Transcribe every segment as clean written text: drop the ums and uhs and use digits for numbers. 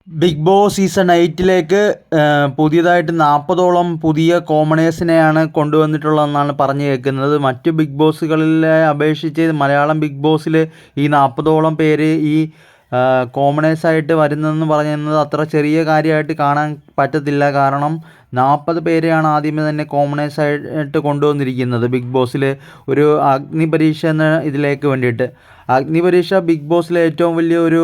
Big boss season 8ലേക്ക് പുതിയതായിട്ട് 40ഓളം പുതിയ കോമണേഴ്സിനെയാണ് കൊണ്ടുവന്നിട്ടുള്ളതെന്നാണ് പറഞ്ഞു കേൾക്കുന്നത്. മറ്റു ബിഗ് ബോസുകളിലെ അപേക്ഷിച്ച് മലയാളം ബിഗ് ബോസിൽ ഈ 40ഓളം പേര് ഈ കോമണേഴ്സായിട്ട് വരുന്നതെന്ന് പറയുന്നത് അത്ര ചെറിയ കാര്യമായിട്ട് കാണാൻ പറ്റത്തില്ല. കാരണം 40 പേരെയാണ് ആദ്യമേ തന്നെ കോമണേഴ്സായിട്ട് കൊണ്ടുവന്നിരിക്കുന്നത് ബിഗ് ബോസിൽ ഒരു അഗ്നിപരീക്ഷ എന്ന ഇതിലേക്ക് വേണ്ടിയിട്ട്. അഗ്നിപരീക്ഷ ബിഗ് ബോസിലെ ഏറ്റവും വലിയ ഒരു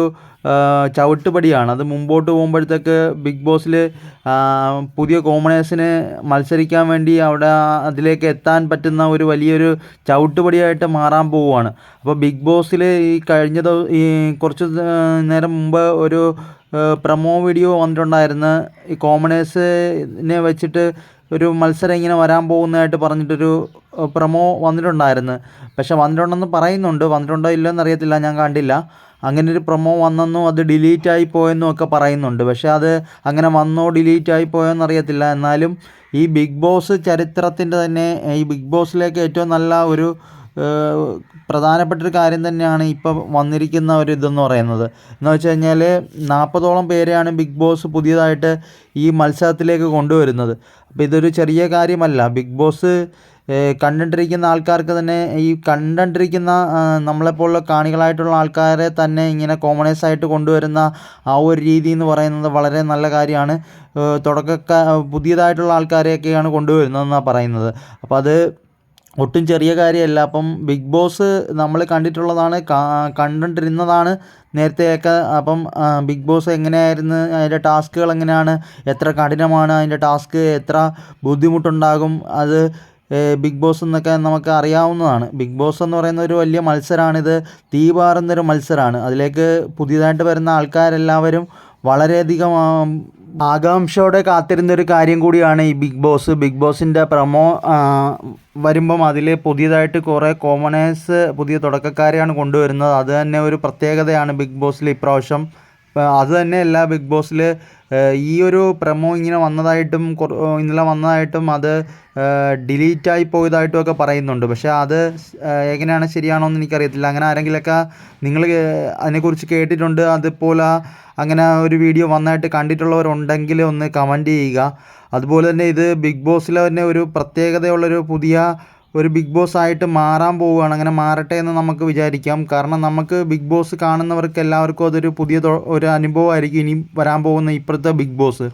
ചവിട്ടുപടിയാണ്. അത് മുമ്പോട്ട് പോകുമ്പോഴത്തേക്ക് ബിഗ് ബോസിൽ പുതിയ കോമണേഴ്സിന് മത്സരിക്കാൻ വേണ്ടി അവിടെ അതിലേക്ക് എത്താൻ പറ്റുന്ന ഒരു വലിയൊരു ചവിട്ടുപടിയായിട്ട് മാറാൻ പോവുകയാണ്. അപ്പോൾ ബിഗ് ബോസിൽ ഈ കുറച്ച് നേരം മുമ്പ് ഒരു പ്രൊമോ വീഡിയോ വന്നിട്ടുണ്ടായിരുന്നു. ഈ കോമണേഴ്സിനെ വെച്ചിട്ട് ഒരു മത്സരം ഇങ്ങനെ വരാൻ പോകുന്നതായിട്ട് പറഞ്ഞിട്ടൊരു പ്രൊമോ വന്നിട്ടുണ്ടായിരുന്നു. പക്ഷെ വന്നിട്ടുണ്ടെന്ന് പറയുന്നുണ്ട്, വന്നിട്ടുണ്ടോ ഇല്ലയോ എന്നറിയത്തില്ല, ഞാൻ കണ്ടില്ല. അങ്ങനൊരു പ്രൊമോ വന്നെന്നും അത് ഡിലീറ്റായി പോയെന്നും ഒക്കെ പറയുന്നുണ്ട്. പക്ഷേ അത് അങ്ങനെ വന്നോ ഡിലീറ്റായി പോയോ എന്നറിയത്തില്ല. എന്നാലും ഈ ബിഗ് ബോസ് ചരിത്രത്തിൻ്റെ തന്നെ ഈ ബിഗ് ബോസിലേക്ക് ഏറ്റവും നല്ല ഒരു പ്രധാനപ്പെട്ടൊരു കാര്യം തന്നെയാണ് ഇപ്പോൾ വന്നിരിക്കുന്ന ഒരു ഇതെന്ന് പറയുന്നത്. എന്ന് വെച്ച് കഴിഞ്ഞാൽ 40ഓളം പേരെയാണ് ബിഗ് ബോസ് പുതിയതായിട്ട് ഈ മത്സരത്തിലേക്ക് കൊണ്ടുവരുന്നത്. അപ്പോൾ ഇതൊരു ചെറിയ കാര്യമല്ല. ബിഗ് ബോസ് കണ്ടിട്ടിരിക്കുന്ന ആൾക്കാർക്ക് തന്നെ ഈ കണ്ടിട്ടിരിക്കുന്ന നമ്മളെപ്പോലുള്ള കാണികളായിട്ടുള്ള ആൾക്കാരെ തന്നെ ഇങ്ങനെ കോമണേഴ്സായിട്ട് കൊണ്ടുവരുന്ന ആ ഒരു രീതി എന്ന് പറയുന്നത് വളരെ നല്ല കാര്യമാണ്. പുതിയതായിട്ടുള്ള ആൾക്കാരെയൊക്കെയാണ് കൊണ്ടുവരുന്നതെന്നാണ് പറയുന്നത്. അപ്പോൾ അത് ഒട്ടും ചെറിയ കാര്യമല്ല. അപ്പം ബിഗ് ബോസ് നമ്മൾ കണ്ടിട്ടിരുന്നതാണ് നേരത്തെയൊക്കെ. അപ്പം ബിഗ് ബോസ് എങ്ങനെയായിരുന്നു, അതിൻ്റെ ടാസ്കുകൾ എങ്ങനെയാണ്, എത്ര കഠിനമാണ് അതിൻ്റെ ടാസ്ക്, എത്ര ബുദ്ധിമുട്ടുണ്ടാകും, അത് ബിഗ് ബോസ് എന്നൊക്കെ നമുക്ക് അറിയാവുന്നതാണ്. ബിഗ് ബോസ് എന്ന് പറയുന്ന ഒരു വലിയ മത്സരമാണിത്. തീപാറുന്നൊരു മത്സരമാണ്. അതിലേക്ക് പുതിയതായിട്ട് വരുന്ന ആൾക്കാരെല്ലാവരും വളരെയധികം ആകാംക്ഷയോടെ കാത്തിരുന്നൊരു കാര്യം കൂടിയാണ് ഈ ബിഗ് ബോസ്. ബിഗ് ബോസിൻ്റെ പ്രൊമോ വരുമ്പം അതിൽ പുതിയതായിട്ട് കുറേ കോമണേഴ്സ്, പുതിയ തുടക്കക്കാരെയാണ് കൊണ്ടുവരുന്നത്. അത് തന്നെ ഒരു പ്രത്യേകതയാണ് ബിഗ് ബോസിൽ ഇപ്രാവശ്യം. അത് തന്നെയല്ല, ബിഗ് ബോസിൽ ഈ ഒരു പ്രൊമോ ഇങ്ങനെ വന്നതായിട്ടും ഇന്നലെ വന്നതായിട്ടും അത് ഡിലീറ്റായി പോയതായിട്ടും ഒക്കെ പറയുന്നുണ്ട്. പക്ഷേ അത് എങ്ങനെയാണ്, ശരിയാണോ എന്ന് എനിക്കറിയത്തില്ല. അങ്ങനെ ആരെങ്കിലുമൊക്കെ നിങ്ങൾ അതിനെക്കുറിച്ച് കേട്ടിട്ടുണ്ട്, അതുപോലെ അങ്ങനെ ഒരു വീഡിയോ വന്നതായിട്ട് കണ്ടിട്ടുള്ളവരുണ്ടെങ്കിൽ ഒന്ന് കമൻറ്റ് ചെയ്യുക. അതുപോലെ തന്നെ ഇത് ബിഗ് ബോസിലെ തന്നെ ഒരു പ്രത്യേകതയുള്ളൊരു പുതിയ ഒരു ബിഗ് ബോസ് ആയിട്ട് മാറാൻ പോവുകയാണ്. അങ്ങനെ മാറട്ടെ എന്ന് നമുക്ക് വിചാരിക്കാം. കാരണം നമുക്ക് ബിഗ് ബോസ് കാണുന്നവർക്ക് എല്ലാവർക്കും അതൊരു പുതിയ ഒരു അനുഭവമായിരിക്കും ഇനി വരാൻ പോകുന്ന ഇപ്പോഴത്തെ ബിഗ് ബോസ്.